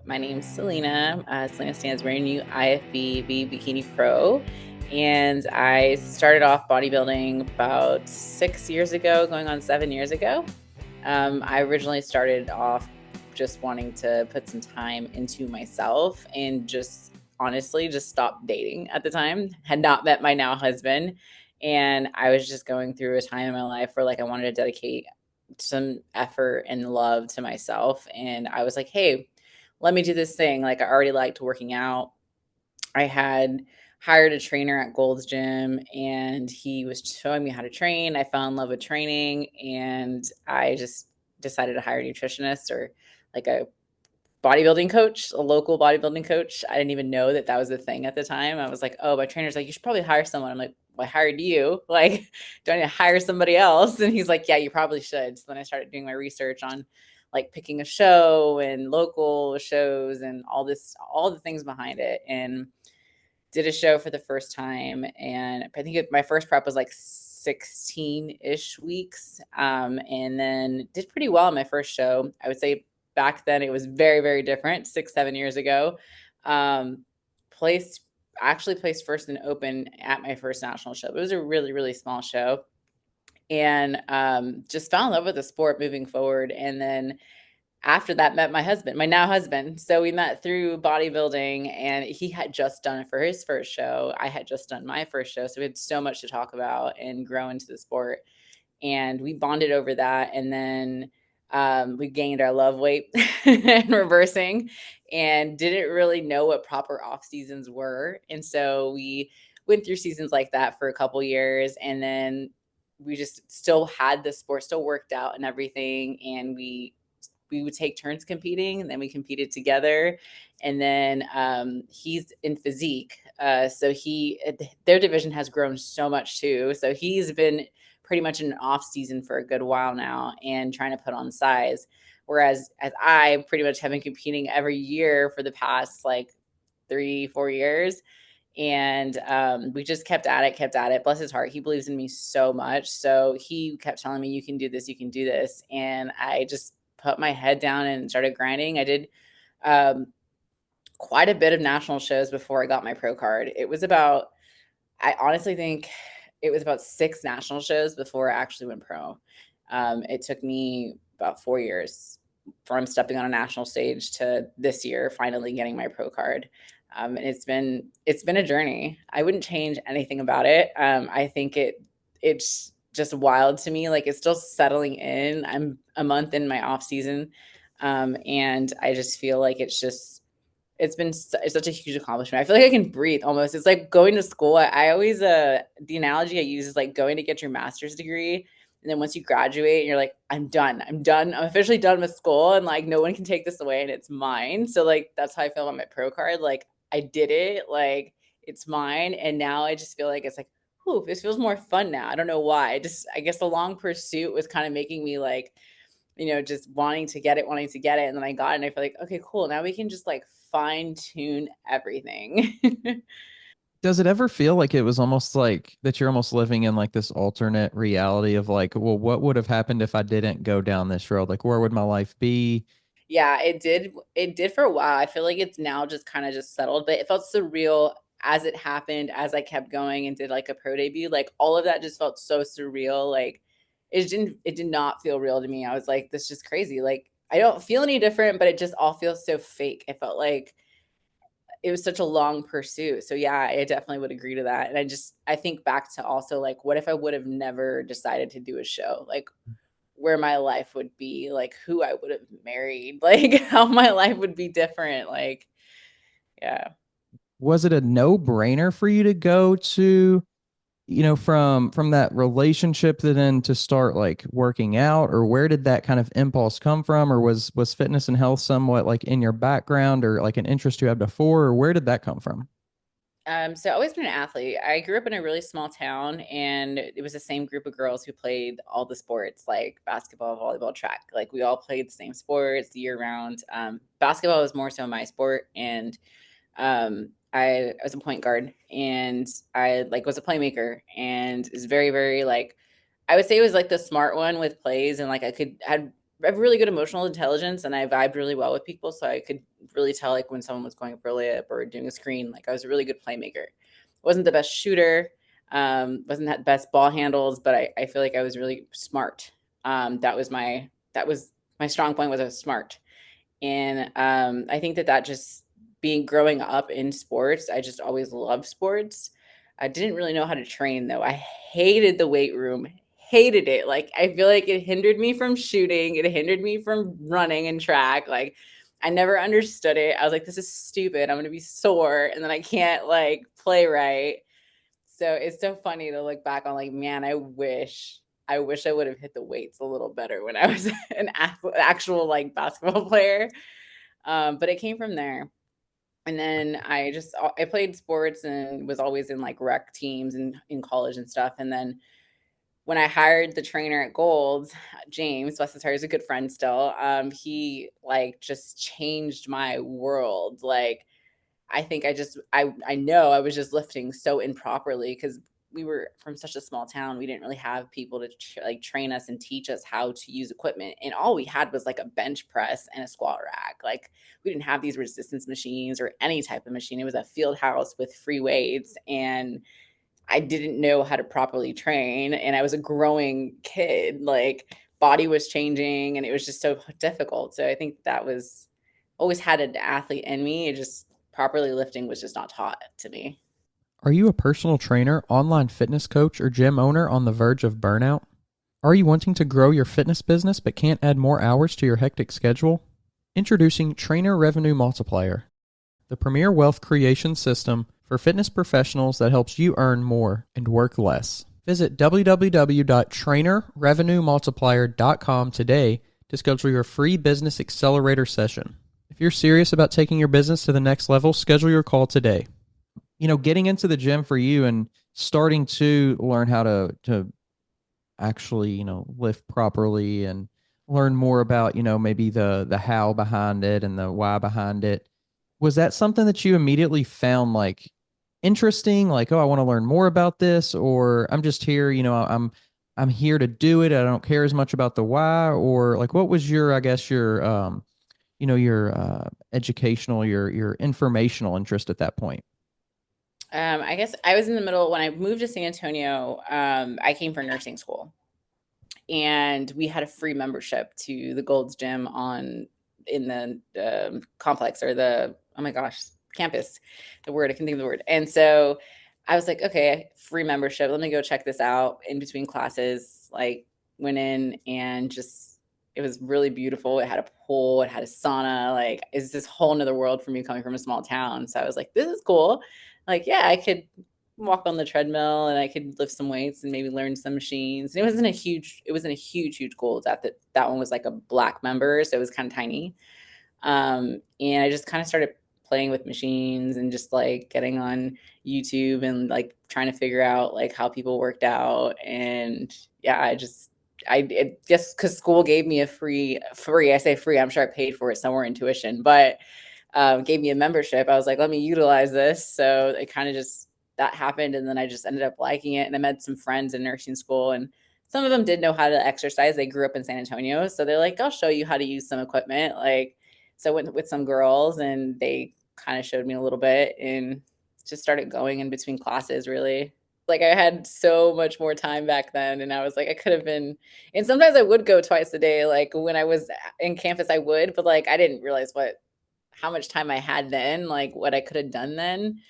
My name's Selina Stansbury, new IFBB Bikini Pro. And I started off bodybuilding about 6 years ago, going on 7 years ago. I originally started off just wanting to put some time into myself and just honestly just stopped dating at the time. Had not met my now husband. And I was just going through a time in my life where I wanted to dedicate some effort and love to myself. And I was like, hey, let me do this thing. I already liked working out. I had hired a trainer at Gold's Gym and he was showing me how to train. I fell in love with training and I just decided to hire a nutritionist or a bodybuilding coach, a local bodybuilding coach. I didn't even know that was a thing at the time. I was like, oh, my trainer's like, you should probably hire someone. I'm like, well, I hired you. Do I need to hire somebody else? And he's like, yeah, you probably should. So then I started doing my research on picking a show and local shows and all the things behind it. And did a show for the first time. And I think my first prep was 16-ish weeks. And then did pretty well in my first show. I would say back then it was very, very different 6-7 years ago. Placed first in open at my first national show. It was a really, really small show. And just fell in love with the sport moving forward. And then after that, met my husband, my now husband. So we met through bodybuilding and he had just done it for his first show. I had just done my first show. So we had so much to talk about and grow into the sport. And we bonded over that. And then we gained our love weight and reversing and didn't really know what proper off seasons were. And so we went through seasons like that for a couple years. And then we just still had the sport, still worked out and everything. And we would take turns competing and then we competed together. And then he's in physique. So their division has grown so much too. So he's been pretty much in an off season for a good while now and trying to put on size. Whereas as I pretty much have been competing every year for the past 3-4 years. And we just kept at it. Bless his heart. He believes in me so much. So he kept telling me, you can do this, you can do this. And I just put my head down and started grinding. I did quite a bit of national shows before I got my pro card. I honestly think it was about 6 national shows before I actually went pro. It took me about 4 years from stepping on a national stage to this year, finally getting my pro card. And it's been a journey. I wouldn't change anything about it. I think it's just wild to me. It's still settling in. I'm a month in my off season. And I just feel like it's such a huge accomplishment. I feel like I can breathe almost. It's like going to school. I always, the analogy I use is like going to get your master's degree. And then once you graduate, you're like, I'm done. I'm officially done with school. And no one can take this away and it's mine. So that's how I feel about my pro card. I did it. It's mine. And now I just feel like it's ooh, this feels more fun now. I don't know why. I guess the long pursuit was kind of making me just wanting to get it. And then I got it and I feel like, okay, cool. Now we can just fine tune everything. Does it ever feel like it was almost like that you're almost living in this alternate reality of well, what would have happened if I didn't go down this road? Where would my life be? Yeah, it did. It did for a while. I feel like it's now just kind of just settled, but it felt surreal as it happened, as I kept going and did a pro debut. All of that just felt so surreal. It did not feel real to me. I was like, this is just crazy. I don't feel any different, but it just all feels so fake. It felt like it was such a long pursuit. So yeah, I definitely would agree to that. And I think back to also what if I would have never decided to do a show? Where my life would be, who I would have married, how my life would be different. Yeah. Was it a no-brainer for you to go to, from that relationship to then to start working out, or where did that kind of impulse come from? Or was fitness and health somewhat in your background or an interest you had before, or where did that come from? So I've always been an athlete. I grew up in a really small town and it was the same group of girls who played all the sports like basketball, volleyball, track. We all played the same sports year round. Basketball was more so my sport. And I was a point guard and I was a playmaker and is very, very I would say it was the smart one with plays and I had really good emotional intelligence and I vibed really well with people. So I could really tell like when someone was going for a layup or doing a screen. Like I was a really good playmaker. Wasn't the best shooter, wasn't that best ball handles, but I feel like I was really smart. That was my strong point, was I was smart. And I think that just being growing up in sports, I just always loved sports. I didn't really know how to train though. I hated the weight room, hated it. Like I feel like it hindered me from shooting, it hindered me from running and track. Like I never understood it. I was like, this is stupid. I'm gonna be sore, and then I can't like play right. So it's so funny to look back on, like, man, I wish I would have hit the weights a little better when I was an actual like basketball player. But it came from there. And then I played sports and was always in like rec teams and in college and stuff. And then when I hired the trainer at Gold's, James, bless his heart, is a good friend still. He like just changed my world. Like I think I know I was just lifting so improperly because we were from such a small town. We didn't really have people to like train us and teach us how to use equipment. And all we had was like a bench press and a squat rack. Like we didn't have these resistance machines or any type of machine. It was a field house with free weights, and I didn't know how to properly train. And I was a growing kid. Like body was changing, and it was just so difficult. So I think that was always had an athlete in me. It just properly lifting was just not taught to me. Are you a personal trainer, online fitness coach, or gym owner on the verge of burnout? Are you wanting to grow your fitness business but can't add more hours to your hectic schedule? Introducing Trainer Revenue Multiplier, the premier wealth creation system for fitness professionals that helps you earn more and work less. Visit www.trainerrevenuemultiplier.com today to schedule your free business accelerator session. If you're serious about taking your business to the next level, schedule your call today. Getting into the gym for you and starting to learn how to actually, lift properly and learn more about, maybe the how behind it and the why behind it. Was that something that you immediately found like interesting? Like, oh, I want to learn more about this, or I'm just here, I'm here to do it. I don't care as much about the why, or like what was your, I guess your educational, your informational interest at that point? I guess I was in the middle when I moved to San Antonio. I came for nursing school, and we had a free membership to the Gold's Gym on in the complex, or the, oh my gosh, campus. The word, I can think of the word. And so I was like, okay, free membership. Let me go check this out in between classes. Like went in and just it was really beautiful. It had a pool, it had a sauna. Like it's this whole nother world for me coming from a small town. So I was like, this is cool. Like, yeah, I could walk on the treadmill and I could lift some weights and maybe learn some machines. And it wasn't a huge goal. That one was like a black member, so it was kind of tiny. And I just kind of started playing with machines and just like getting on YouTube and like trying to figure out like how people worked out. And yeah, I just because school gave me a free, I say free, I'm sure I paid for it somewhere in tuition, but gave me a membership. I was like, let me utilize this. So it kind of just that happened, and then I just ended up liking it. And I met some friends in nursing school, and some of them did know how to exercise. They grew up in San Antonio, so they're like, I'll show you how to use some equipment. Like, so I went with some girls, and they kind of showed me a little bit, and just started going in between classes. Really, like I had so much more time back then, and I was like, I could have been. And sometimes I would go twice a day. Like when I was in campus, I would, but like I didn't realize how much time I had then, like what I could have done then.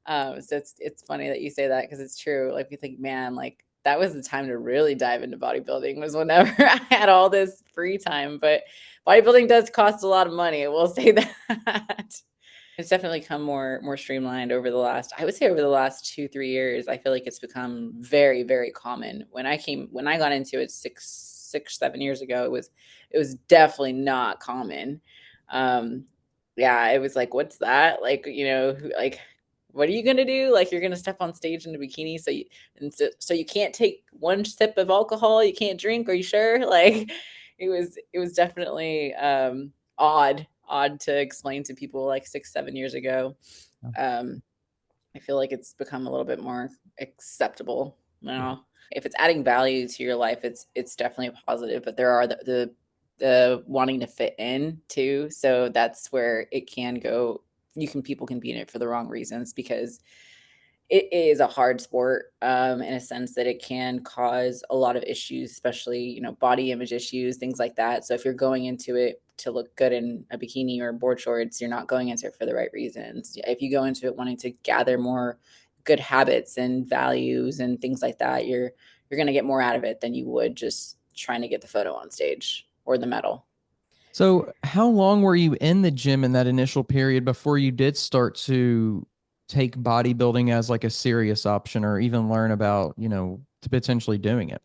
So it's funny that you say that because it's true. Like you think, man, like that was the time to really dive into bodybuilding, was whenever I had all this free time. But bodybuilding does cost a lot of money. I will say that. It's definitely come more streamlined over the last, I would say over the last 2 3 years. I feel like it's become very very common. When I got into it 6 7 years ago, it was definitely not common. um yeah, it was like, what's that? Like, like, what are you gonna do? Like, you're gonna step on stage in a bikini, so you can't take one sip of alcohol, you can't drink. Are you sure? Like, it was definitely odd to explain to people like 6 7 years ago. Um, I feel like it's become a little bit more acceptable now. If it's adding value to your life, it's definitely positive. But there are the the wanting to fit in too. So that's where it can go. People can be in it for the wrong reasons, because it is a hard sport, in a sense that it can cause a lot of issues, especially, body image issues, things like that. So if you're going into it to look good in a bikini or board shorts, you're not going into it for the right reasons. If you go into it wanting to gather more good habits and values and things like that, you're going to get more out of it than you would just trying to get the photo on stage or the medal. So, how long were you in the gym in that initial period before you did start to take bodybuilding as like a serious option or even learn about, to potentially doing it?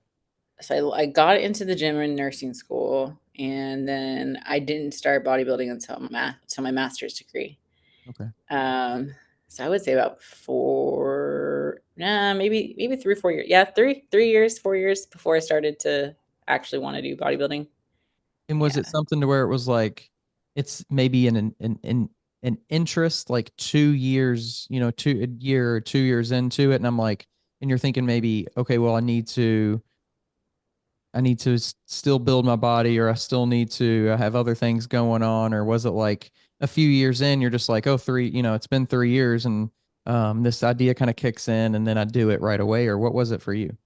So I got into the gym in nursing school, and then I didn't start bodybuilding until my master's degree. Okay. Um, so I would say about maybe 3 or 4 years. Yeah, 3 years, 4 years before I started to actually want to do bodybuilding. And was it Yeah. something to where it was like it's maybe an interest like 2 years, a year or 2 years into it, and I'm like, and you're thinking maybe, okay, well, I need to still build my body, or I still need to have other things going on, or was it like a few years in, you're just like, oh, it's been 3 years, and this idea kind of kicks in, and then I do it right away, or what was it for you?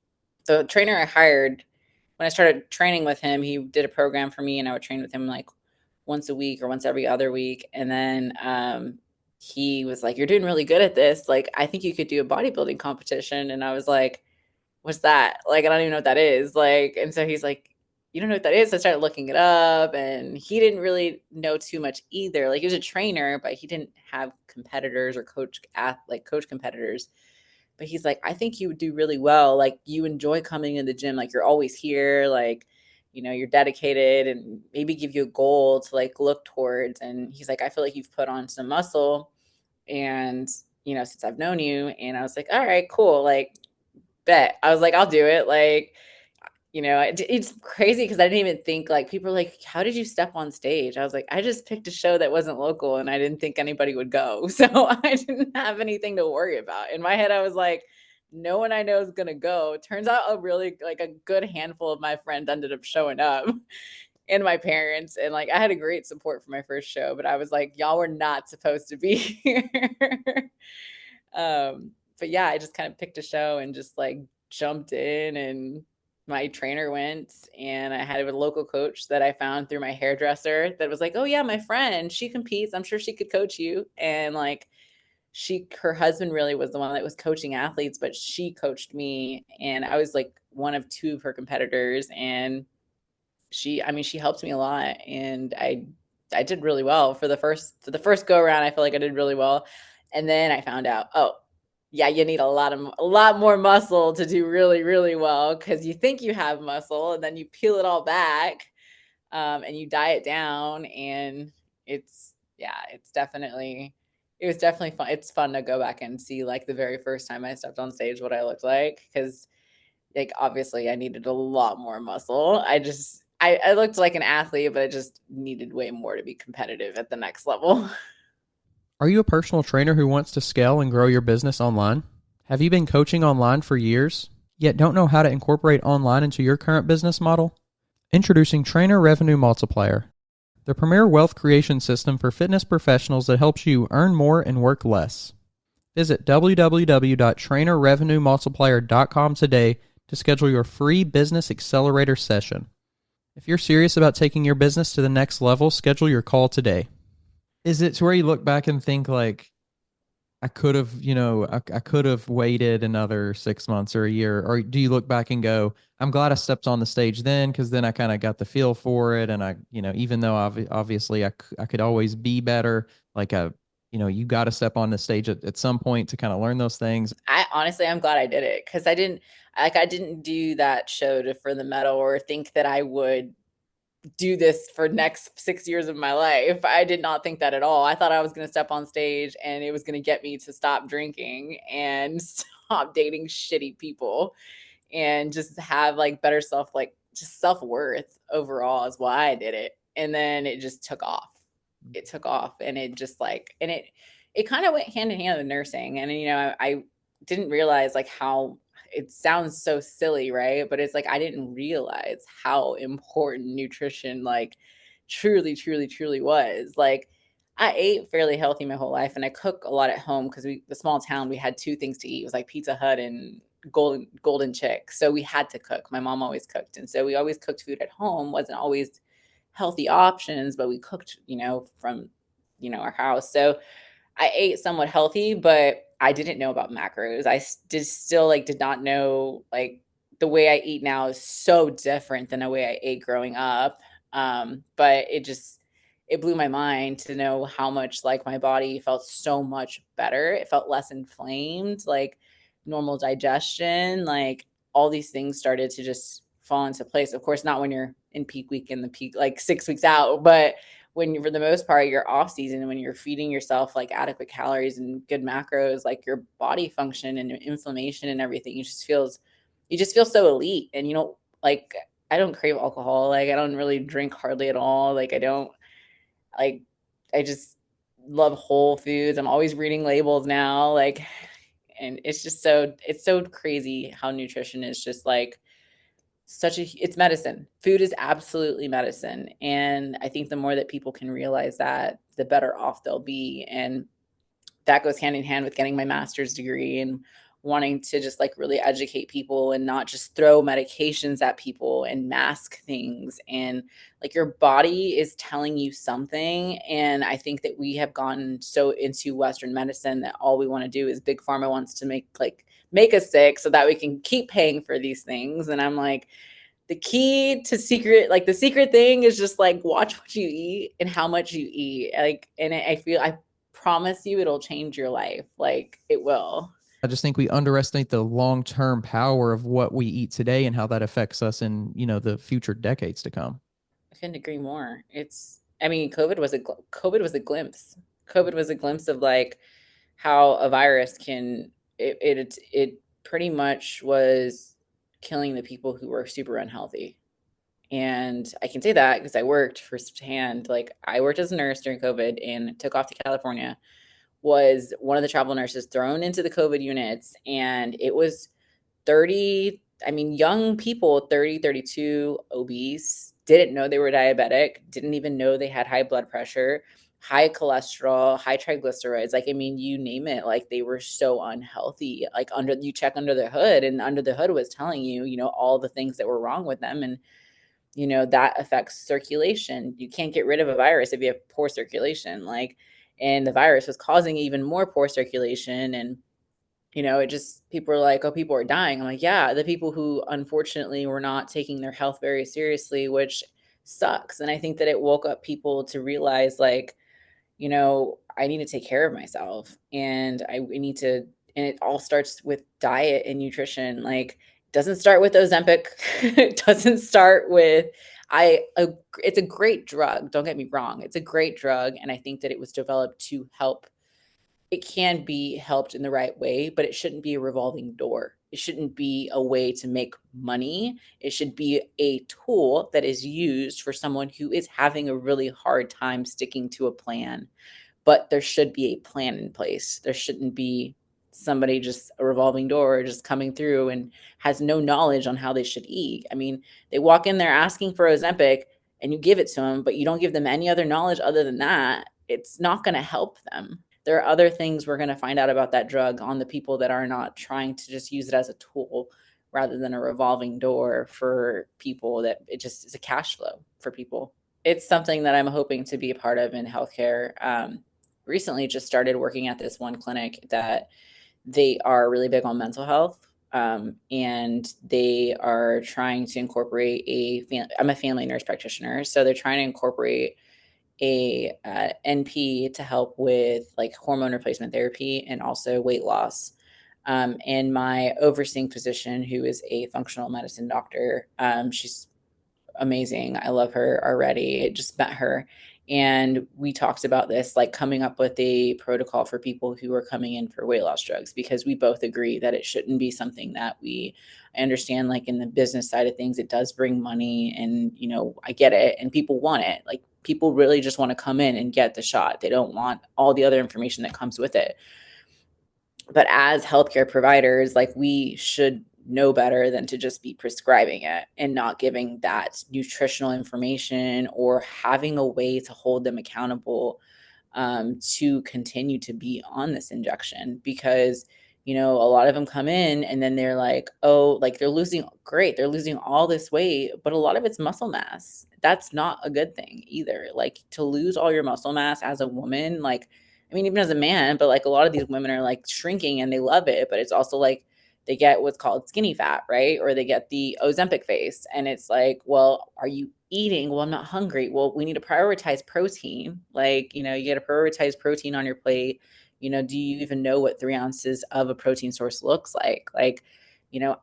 So the trainer I hired, when I started training with him, he did a program for me, and I would train with him like once a week or once every other week. And then he was like, "You're doing really good at this. Like, I think you could do a bodybuilding competition." And I was like, "What's that? Like, I don't even know what that is." Like, and so he's like, "You don't know what that is?" So I started looking it up, and he didn't really know too much either. Like, he was a trainer, but he didn't have competitors or coach competitors. But he's like, "I think you would do really well. Like, you enjoy coming in the gym. Like, you're always here. Like, you're dedicated, and maybe give you a goal to like look towards." And he's like, "I feel like you've put on some muscle, and since I've known you." And I was like, "All right, cool. Like, bet." I was like, "I'll do it." Like, it's crazy because I didn't even think, like, people are like, "How did you step on stage?" I was like, "I just picked a show that wasn't local, and I didn't think anybody would go." So I didn't have anything to worry about. In my head, I was like, no one I know is gonna go. Turns out a good handful of my friends ended up showing up, and my parents, and like I had a great support for my first show, but I was like, y'all were not supposed to be here. But yeah, I just kind of picked a show and just like jumped in, and my trainer went, and I had a local coach that I found through my hairdresser that was like, "Oh yeah, my friend, she competes. I'm sure she could coach you." And like her husband really was the one that was coaching athletes, but she coached me, and I was like one of two of her competitors. And she helped me a lot, and I did really well for the first go around. I feel like I did really well. And then I found out, oh, yeah, you need a lot more muscle to do really, really well, because you think you have muscle, and then you peel it all back, and you diet down. And it was definitely fun. It's fun to go back and see like the very first time I stepped on stage what I looked like, because like obviously I needed a lot more muscle. I looked like an athlete, but I just needed way more to be competitive at the next level. Are you a personal trainer who wants to scale and grow your business online? Have you been coaching online for years, yet don't know how to incorporate online into your current business model? Introducing Trainer Revenue Multiplier, the premier wealth creation system for fitness professionals that helps you earn more and work less. Visit www.trainerrevenuemultiplier.com today to schedule your free business accelerator session. If you're serious about taking your business to the next level, schedule your call today. Is it to where you look back and think like, I could have, I could have waited another 6 months or a year? Or do you look back and go, I'm glad I stepped on the stage then, because then I kind of got the feel for it. And even though obviously I could always be better, like, you got to step on the stage at some point to kind of learn those things. I'm glad I did it, because I didn't do that show for the medal or think that I would do this for next 6 years of my life. I did not think that at all. I thought I was going to step on stage and it was going to get me to stop drinking and stop dating shitty people, and just have like better just self-worth overall is why I did it. And then it just took off. It took off, and it just like, and it kind of went hand in hand with nursing. And I didn't realize like it sounds so silly, right? But it's like I didn't realize how important nutrition like truly, truly, truly was. Like I ate fairly healthy my whole life and I cook a lot at home because the small town, we had two things to eat. It was like Pizza Hut and Golden Chick. So we had to cook. My mom always cooked. And so we always cooked food at home. Wasn't always healthy options, but we cooked, from, our house. So I ate somewhat healthy, but I didn't know about macros. I still like did not know like the way I eat now is so different than the way I ate growing up. But it blew my mind to know how much like my body felt so much better. It felt less inflamed, like normal digestion, like all these things started to just fall into place. Of course, not when you're in peak week in the peak like 6 weeks out, but when for the most part you're off season, when you're feeding yourself like adequate calories and good macros, like your body function and inflammation and everything, you just feel so elite. And like I don't crave alcohol, like I don't really drink hardly at all, like I don't like I just love whole foods. I'm always reading labels now, like, and it's so crazy how nutrition is just like it's medicine. Food is absolutely medicine. And I think the more that people can realize that, the better off they'll be. And that goes hand in hand with getting my master's degree and wanting to just like really educate people and not just throw medications at people and mask things. And like your body is telling you something. And I think that we have gotten so into Western medicine that all we want to do is big pharma wants to make us sick so that we can keep paying for these things. And I'm like, the secret thing is just like watch what you eat and how much you eat. Like, and I promise you it'll change your life. Like it will. I just think we underestimate the long-term power of what we eat today and how that affects us in, the future decades to come. I couldn't agree more. I mean, COVID was a glimpse. COVID was a glimpse of like how a virus it pretty much was killing the people who were super unhealthy. And I can say that because I worked firsthand. Like I worked as a nurse during COVID and took off to California, was one of the travel nurses thrown into the COVID units. And it was 30, I mean, young people, 30, 32, obese, didn't know they were diabetic, didn't even know they had high blood pressure, high cholesterol, high triglycerides. Like, I mean, you name it, like they were so unhealthy. Like you check under the hood and under the hood was telling you, all the things that were wrong with them. And that affects circulation. You can't get rid of a virus if you have poor circulation. Like, and the virus was causing even more poor circulation. And, it just, people are like, oh, people are dying. I'm like, yeah, the people who unfortunately were not taking their health very seriously, which sucks. And I think that it woke up people to realize, like, I need to take care of myself and I need to, and it all starts with diet and nutrition. Like, it doesn't start with Ozempic. It doesn't start with, it's a great drug. Don't get me wrong. It's a great drug. And I think that it was developed to help. It can be helped in the right way, but it shouldn't be a revolving door. It shouldn't be a way to make money. It should be a tool that is used for someone who is having a really hard time sticking to a plan. But there should be a plan in place. There shouldn't be somebody just a revolving door just coming through and has no knowledge on how they should eat. I mean, they walk in there asking for Ozempic and you give it to them, but you don't give them any other knowledge other than that. It's not going to help them. There are other things we're going to find out about that drug on the people that are not trying to just use it as a tool rather than a revolving door for people, that it just is a cash flow for people. It's something that I'm hoping to be a part of in healthcare. Recently just started working at this one clinic that they are really big on mental health. And they are trying to incorporate I'm a family nurse practitioner. So they're trying to incorporate a NP to help with like hormone replacement therapy and also weight loss. And my overseeing physician, who is a functional medicine doctor, she's amazing. I love her already. I just met her. And we talked about this, like coming up with a protocol for people who are coming in for weight loss drugs, because we both agree that it shouldn't be something that I understand, like in the business side of things, it does bring money and, I get it and people want it. Like people really just want to come in and get the shot. They don't want all the other information that comes with it. But as healthcare providers, like we should know better than to just be prescribing it and not giving that nutritional information or having a way to hold them accountable to continue to be on this injection. Because a lot of them come in and then they're like, oh, like they're losing all this weight, but a lot of it's muscle mass. That's not a good thing either. Like, to lose all your muscle mass as a woman, like, I mean, even as a man, but like a lot of these women are like shrinking and they love it, but it's also like they get what's called skinny fat, right? Or they get the Ozempic face. And it's like, well, are you eating? Well, I'm not hungry. Well, we need to prioritize protein. Like, you got to prioritize protein on your plate. Do you even know what 3 ounces of a protein source looks like? Like,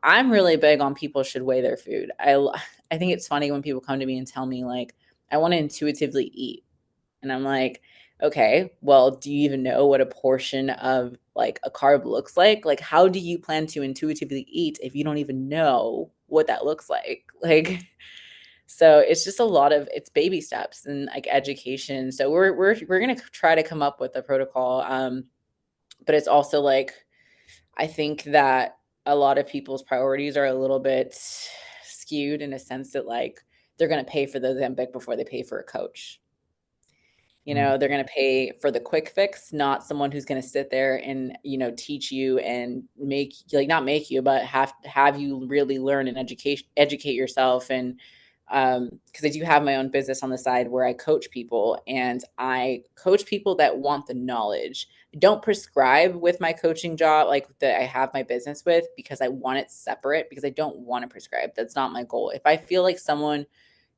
I'm really big on people should weigh their food. I think it's funny when people come to me and tell me like, I want to intuitively eat. And I'm like, okay, well, do you even know what a portion of like a carb looks like? Like, how do you plan to intuitively eat if you don't even know what that looks like? Like, so it's just it's baby steps and like education. So we're gonna try to come up with a protocol. But it's also like, I think that a lot of people's priorities are a little bit skewed in a sense that like they're gonna pay for the Ozempic before they pay for a coach. They're going to pay for the quick fix, not someone who's going to sit there and, teach you and not make you, but have you really learn and educate yourself. And because I do have my own business on the side where I coach people, and I coach people that want the knowledge. I don't prescribe with my coaching job, like that I have my business with, because I want it separate, because I don't want to prescribe. That's not my goal. If I feel like someone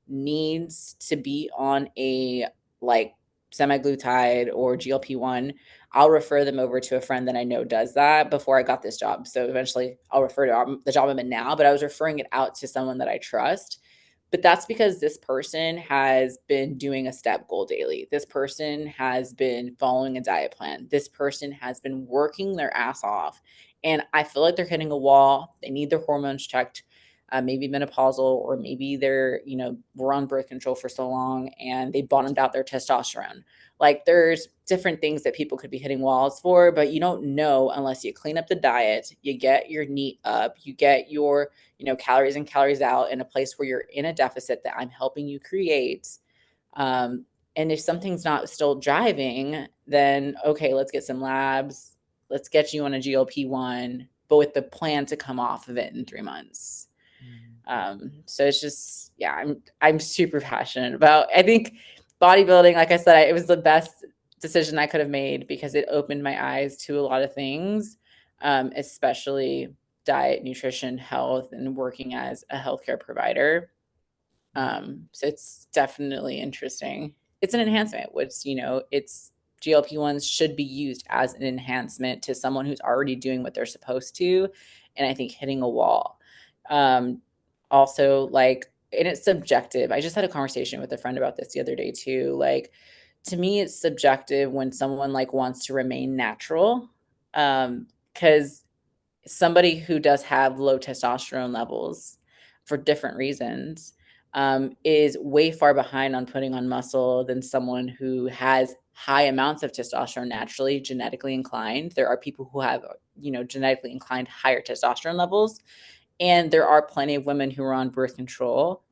needs to be on a like semaglutide or GLP-1, I'll refer them over to a friend that I know does that before I got this job. So eventually I'll refer to the job I'm in now, but I was referring it out to someone that I trust. But that's because this person has been doing a step goal daily. This person has been following a diet plan. This person has been working their ass off. And I feel like they're hitting a wall. They need their hormones checked, maybe menopausal, or maybe they're, were on birth control for so long and they bottomed out their testosterone. Like, there's different things that people could be hitting walls for, but you don't know unless you clean up the diet, you get your NEAT up, you get your, calories in, calories out in a place where you're in a deficit that I'm helping you create. And if something's not still driving, then okay, let's get some labs. Let's get you on a GLP-1, but with the plan to come off of it in 3 months. So it's just, yeah, I'm super passionate about, I think bodybuilding, like I said, it was the best decision I could have made because it opened my eyes to a lot of things, especially diet, nutrition, health, and working as a healthcare provider. So it's definitely interesting. It's an enhancement, which, it's GLP-1s should be used as an enhancement to someone who's already doing what they're supposed to. And I think hitting a wall. Also, like, and it's subjective. I just had a conversation with a friend about this the other day too. Like, to me, it's subjective when someone like wants to remain natural. Because somebody who does have low testosterone levels for different reasons is way far behind on putting on muscle than someone who has high amounts of testosterone naturally, genetically inclined. There are people who have, genetically inclined higher testosterone levels. And there are plenty of women who are on birth control,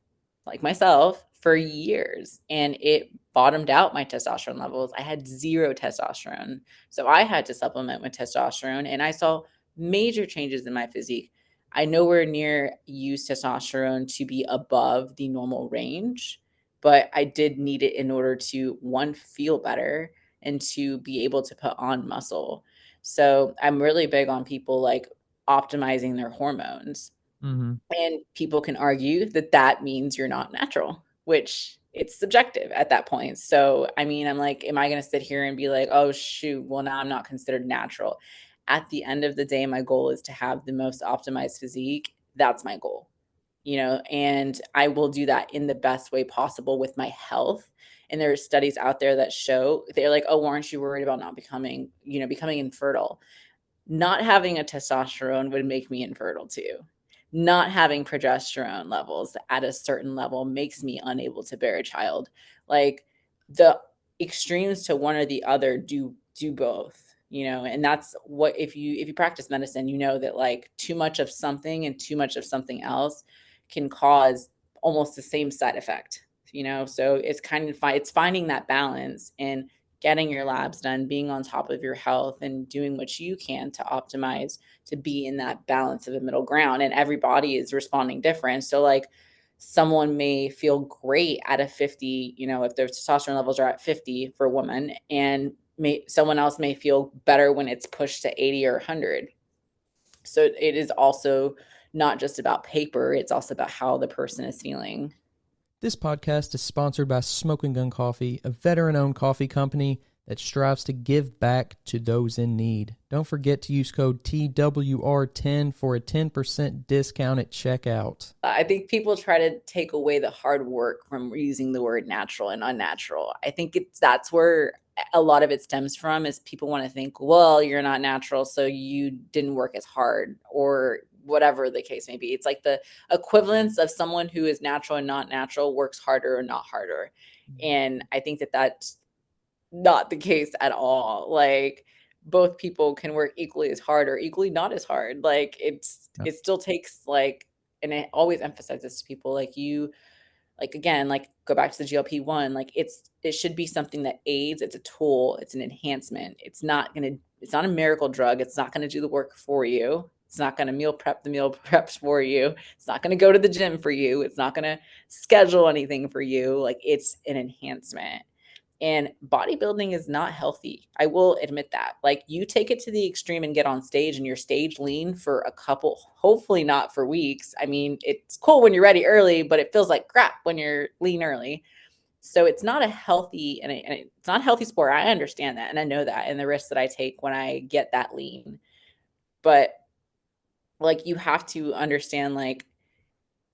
like myself, for years. And it bottomed out my testosterone levels. I had zero testosterone. So I had to supplement with testosterone. And I saw major changes in my physique. I nowhere near use testosterone to be above the normal range, but I did need it in order to, one, feel better, and to be able to put on muscle. So I'm really big on people like optimizing their hormones. Mm-hmm. And people can argue that that means you're not natural, which it's subjective at that point. So, I mean, I'm like, am I going to sit here and be like, oh, shoot, well, now I'm not considered natural? At the end of the day, my goal is to have the most optimized physique. That's my goal, and I will do that in the best way possible with my health. And there are studies out there that show, they're like, oh, aren't you worried about not becoming infertile? Not having a testosterone would make me infertile too. Not having progesterone levels at a certain level makes me unable to bear a child. Like, the extremes to one or the other do both. and that's what, if you practice medicine, that like too much of something and too much of something else can cause almost the same side effect. So it's kind of it's finding that balance and getting your labs done, being on top of your health, and doing what you can to optimize to be in that balance of a middle ground. And every body is responding different. So like someone may feel great at a 50, if their testosterone levels are at 50 for a woman, and someone else may feel better when it's pushed to 80 or 100. So it is also not just about paper, it's also about how the person is feeling. This podcast is sponsored by Smoking Gun Coffee, a veteran-owned coffee company that strives to give back to those in need. Don't forget to use code TWR10 for a 10% discount at checkout. I think people try to take away the hard work from using the word natural and unnatural. I think that's where a lot of it stems from, is people want to think, well, you're not natural, so you didn't work as hard, or whatever the case may be. It's like the equivalence of someone who is natural and not natural works harder or not harder. And I think that that's not the case at all. Like both people can work equally as hard or equally not as hard. Like it still takes like, and it always emphasizes to people like like again, like go back to the GLP-1, like it should be something that aids, it's a tool, it's an enhancement. It's not a miracle drug. It's not going to do the work for you. It's not going to meal prep the meal preps for you. It's not going to go to the gym for you. It's not going to schedule anything for you. Like it's an enhancement. And bodybuilding is not healthy. I will admit that. Like you take it to the extreme and get on stage and you're stage lean for a couple, hopefully not for weeks. I mean, it's cool when you're ready early, but it feels like crap when you're lean early. So it's not a healthy, and it's not a healthy sport. I understand that. And I know that, and the risks that I take when I get that lean. But like, you have to understand, like,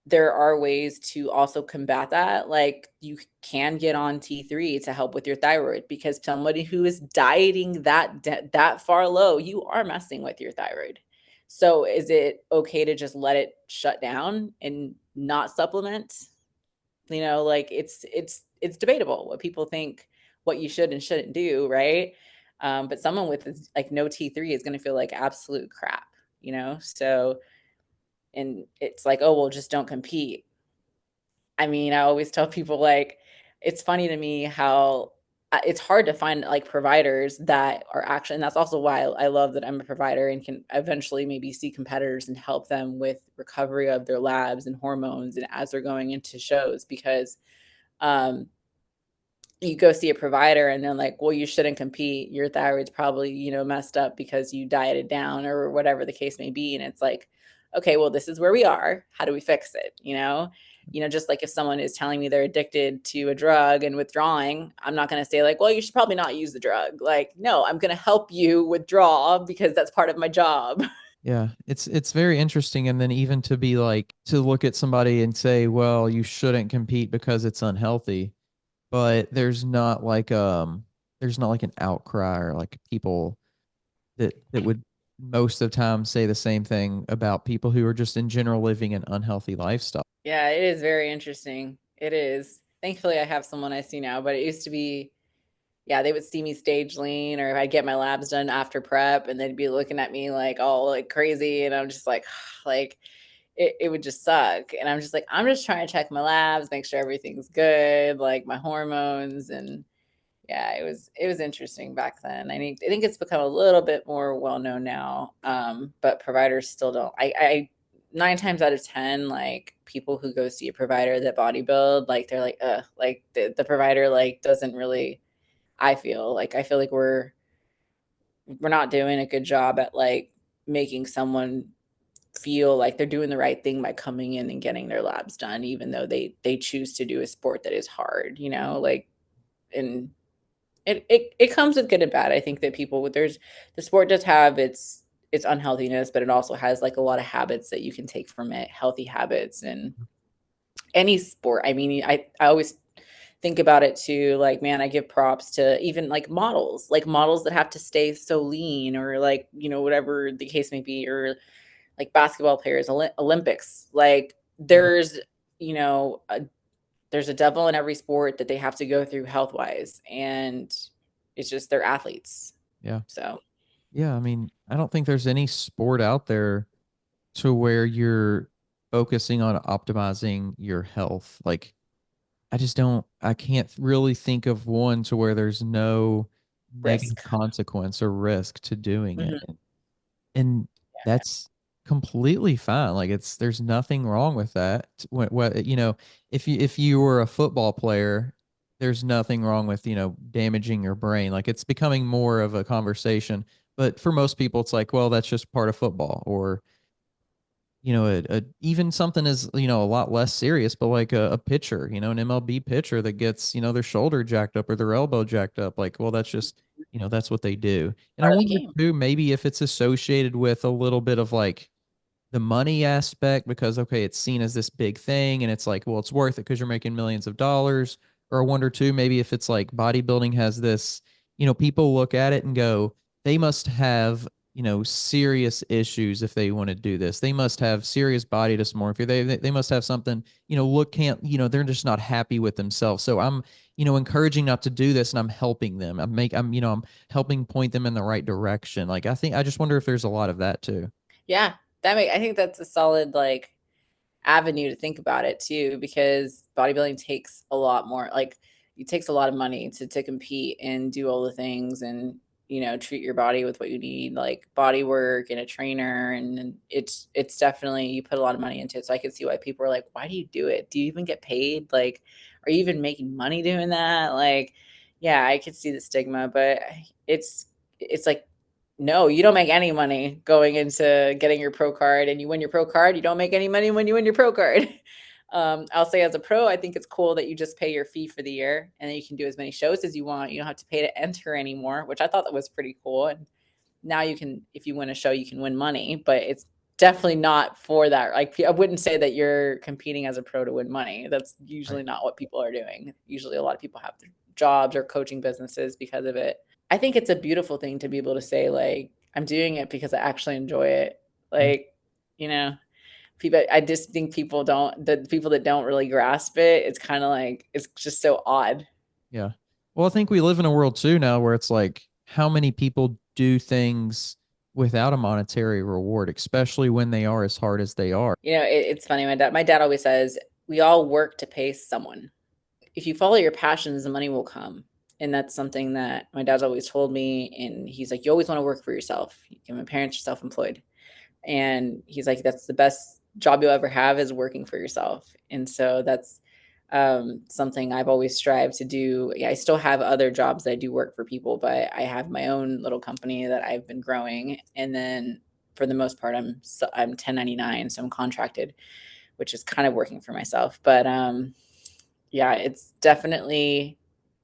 there are ways to also combat that. Like you can get on T3 to help with your thyroid, because somebody who is dieting that far low, you are messing with your thyroid. So is it okay to just let it shut down and not supplement? Like it's debatable what people think, what you should and shouldn't do, right? But someone with like no T3 is going to feel like absolute crap, So, and it's like, oh, well, just don't compete. I mean, I always tell people, like, it's funny to me how it's hard to find like providers that are actually, and that's also why I love that I'm a provider and can eventually maybe see competitors and help them with recovery of their labs and hormones and as they're going into shows. Because um, you go see a provider and they're like, well, you shouldn't compete. Your thyroid's probably, messed up because you dieted down or whatever the case may be. And it's like, okay, well, this is where we are. How do we fix it? Just like if someone is telling me they're addicted to a drug and withdrawing, I'm not going to say like, well, you should probably not use the drug. Like, no, I'm going to help you withdraw because that's part of my job. Yeah, it's very interesting. And then even to be like, to look at somebody and say, well, you shouldn't compete because it's unhealthy, but there's not like an outcry or like people that would most of the time say the same thing about people who are just in general living an unhealthy lifestyle. Yeah, it is very interesting. It is. Thankfully, I have someone I see now, but it used to be, yeah, they would see me stage lean, or if I'd get my labs done after prep and they'd be looking at me like all like crazy. And I'm just like, like it would just suck. And I'm just like, I'm just trying to check my labs, make sure everything's good, like my hormones. And yeah, it was interesting back then. I think it's become a little bit more well known now. But providers still don't. I 9 times out of 10, like people who go see a provider that bodybuild, like they're like, like the provider like doesn't really. I feel like we're not doing a good job at like making someone feel like they're doing the right thing by coming in and getting their labs done, even though they choose to do a sport that is hard, like. And it comes with good and bad. I think that there's the sport does have its unhealthiness, but it also has like a lot of habits that you can take from it, healthy habits. And any sport, I mean, I always think about it too, like, man, I give props to even like models that have to stay so lean, or like, whatever the case may be, or like basketball players, Olympics, like you know a, there's a devil in every sport that they have to go through health wise, and it's just they're athletes. Yeah. So Yeah, I mean, I don't think there's any sport out there to where you're focusing on optimizing your health. Like, I can't really think of one to where there's no negative Risk. consequence or risk to doing it. Mhm. And that's completely fine. Like, there's nothing wrong with that. What, if you were a football player, there's nothing wrong with, damaging your brain. Like, it's becoming more of a conversation. But for most people, it's like, well, that's just part of football. Or, even something is, a lot less serious, but like a pitcher, an MLB pitcher that gets, their shoulder jacked up or their elbow jacked up. Like, well, that's just, that's what they do. And I Part of the wonder game. too, maybe if it's associated with a little bit of like the money aspect, because okay, it's seen as this big thing and it's like, well, it's worth it because you're making millions of dollars. Or I wonder too, maybe if it's like bodybuilding has this, people look at it and go, they must have, serious issues if they want to do this. They must have serious body dysmorphia. They must have something, they're just not happy with themselves. So I'm, encouraging not to do this and I'm helping them. I'm helping point them in the right direction. Like, I just wonder if there's a lot of that too. Yeah, I think that's a solid like avenue to think about it too, because bodybuilding takes a lot more, like it takes a lot of money to compete and do all the things and treat your body with what you need, like body work and a trainer, and it's definitely, you put a lot of money into it. So I can see why people are like, why do you do it? Do you even get paid? Like, are you even making money doing that? Like, yeah, I could see the stigma, but it's like, no, you don't make any money going into getting your pro card, and you win your pro card. You don't make any money when you win your pro card. I'll say as a pro, I think it's cool that you just pay your fee for the year and then you can do as many shows as you want. You don't have to pay to enter anymore, which I thought that was pretty cool. And now you can, if you win a show, you can win money, but it's definitely not for that. Like, I wouldn't say that you're competing as a pro to win money. That's Right. usually not what people are doing. Usually a lot of people have their jobs or coaching businesses because of it. I think it's a beautiful thing to be able to say, like, I'm doing it because I actually enjoy it. Yeah. Like, you know, people, I just think the people that don't really grasp it, it's kind of like, it's just so odd. Yeah. Well, I think we live in a world too now where it's like how many people do things without a monetary reward, especially when they are as hard as they are. It's funny. My dad always says, we all work to pay someone. If you follow your passions, the money will come. And that's something that my dad's always told me. And he's like, you always want to work for yourself. My parents are self-employed. And he's like, that's the best job you'll ever have, is working for yourself. And so that's something I've always strived to do. Yeah, I still have other jobs that I do work for people, but I have my own little company that I've been growing. And then for the most part, I'm 1099, so I'm contracted, which is kind of working for myself. But yeah, it's definitely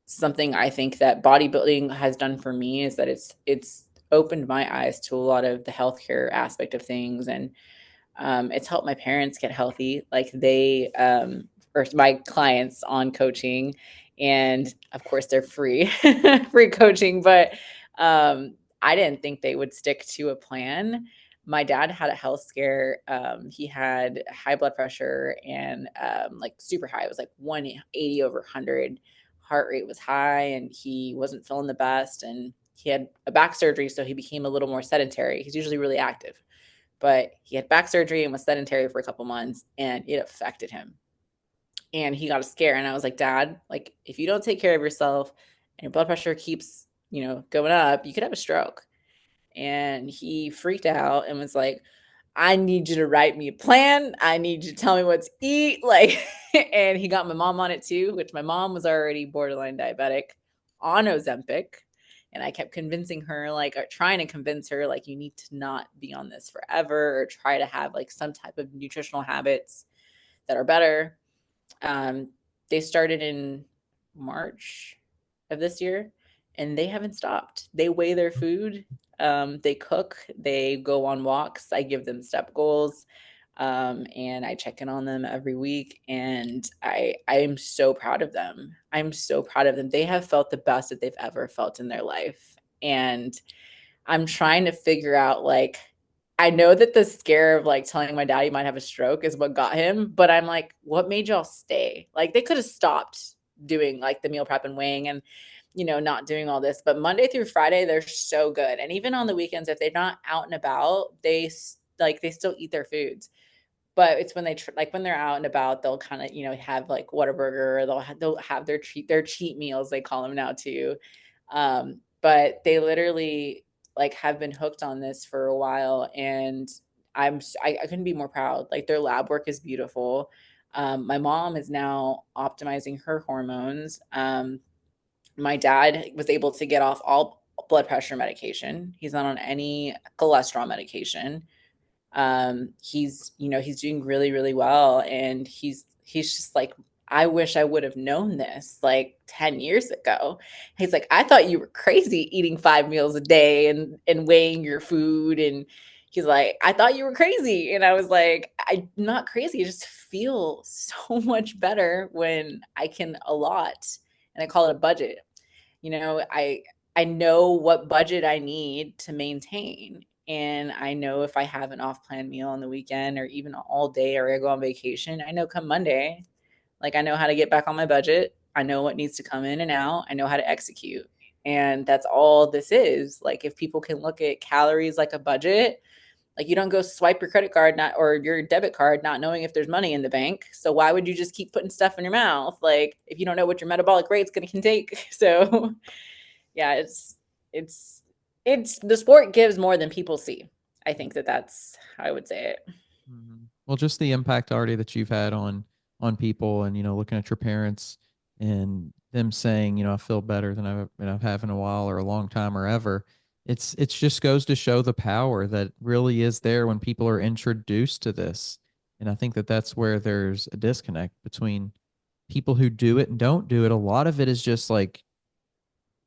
something I think that bodybuilding has done for me, is that it's opened my eyes to a lot of the healthcare aspect of things. And it's helped my parents get healthy, like they or my clients on coaching, and of course they're free free coaching, but I didn't think they would stick to a plan. My dad had a health scare. He had high blood pressure, and like super high. It was like 180 over 100. Heart rate was high, and he wasn't feeling the best. And he had a back surgery, so he became a little more sedentary. He's usually really active, but he had back surgery and was sedentary for a couple months, and it affected him. And he got a scare. And I was like, Dad, like, if you don't take care of yourself and your blood pressure keeps, going up, you could have a stroke. And he freaked out and was like, I need you to write me a plan. I need you to tell me what to eat. Like, and he got my mom on it too, which my mom was already borderline diabetic on Ozempic. And I kept convincing her, like, or trying to convince her, like, you need to not be on this forever, or try to have like some type of nutritional habits that are better. Um, they started in March of this year, and they haven't stopped. They weigh their food, they cook, they go on walks. I give them step goals, and I check in on them every week. And I am so proud of them. I'm so proud of them. They have felt the best that they've ever felt in their life. And I'm trying to figure out, like, I know that the scare of like telling my dad he might have a stroke is what got him, but I'm like, what made y'all stay? Like, they could have stopped doing like the meal prep and weighing. And not doing all this. But Monday through Friday, they're so good. And even on the weekends, if they're not out and about, they still eat their foods. But it's when when they're out and about, they'll kind of, have like Whataburger, or they'll have their cheat meals, they call them now too. But they literally like have been hooked on this for a while, and I couldn't be more proud. Like, their lab work is beautiful. My mom is now optimizing her hormones. My dad was able to get off all blood pressure medication. He's not on any cholesterol medication. He's doing really, really well. And he's just like, I wish I would have known this like 10 years ago. He's like, I thought you were crazy eating 5 meals a day and weighing your food. And he's like, I thought you were crazy. And I was like, I'm not crazy. I just feel so much better when I can allot, and I call it a budget. I know what budget I need to maintain. And I know if I have an off-plan meal on the weekend, or even all day, or I go on vacation, I know come Monday, like, I know how to get back on my budget. I know what needs to come in and out. I know how to execute. And that's all this is. Like, if people can look at calories like a budget, like, you don't go swipe your credit card or your debit card not knowing if there's money in the bank. So why would you just keep putting stuff in your mouth? Like, if you don't know what your metabolic rate's going to take. So yeah, it's the sport gives more than people see. I think that's how I would say it. Well, just the impact already that you've had on people, and looking at your parents and them saying, I feel better than I've had in a while, or a long time, or ever. It's just goes to show the power that really is there when people are introduced to this. And I think that that's where there's a disconnect between people who do it and don't do it. A lot of it is just like,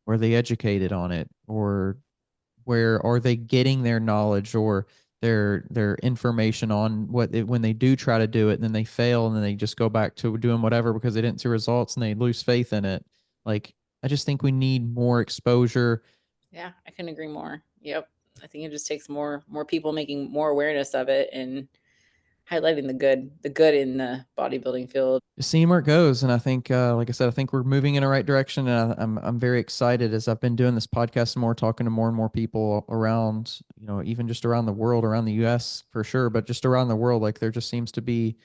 were they educated on it, or where are they getting their knowledge or their information on when they do try to do it, and then they fail, and then they just go back to doing whatever because they didn't see results, and they lose faith in it. Like, I just think we need more exposure. Yeah, I couldn't agree more. Yep. I think it just takes more people making more awareness of it, and highlighting the good in the bodybuilding field. Seeing where it goes. And I think, like I said, I think we're moving in the right direction. And I'm very excited as I've been doing this podcast more, talking to more and more people around, even just around the world, around the US for sure, but just around the world. Like, there just seems to be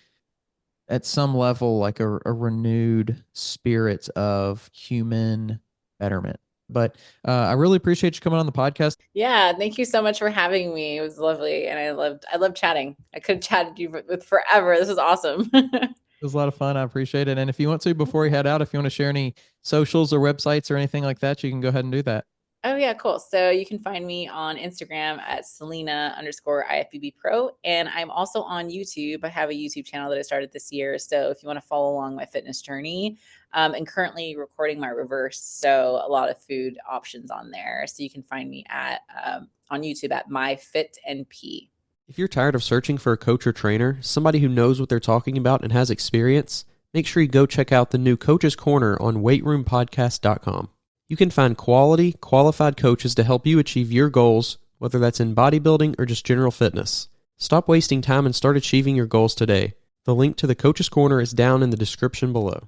at some level, like a renewed spirit of human betterment. But I really appreciate you coming on the podcast. Yeah, thank you so much for having me. It was lovely, and I loved chatting. I could have chatted you with forever. This is awesome. It was a lot of fun. I appreciate it. And if you want to, before we head out, if you want to share any socials or websites or anything like that, you can go ahead and do that. Oh yeah, cool. So you can find me on Instagram at Selina_IFBB Pro. And I'm also on YouTube. I have a YouTube channel that I started this year. So if you want to follow along my fitness journey, and currently recording my reverse. So a lot of food options on there. So you can find me on YouTube at MyFitNP. If you're tired of searching for a coach or trainer, somebody who knows what they're talking about and has experience, make sure you go check out the new Coach's Corner on weightroompodcast.com. You can find quality, qualified coaches to help you achieve your goals, whether that's in bodybuilding or just general fitness. Stop wasting time and start achieving your goals today. The link to the Coach's Corner is down in the description below.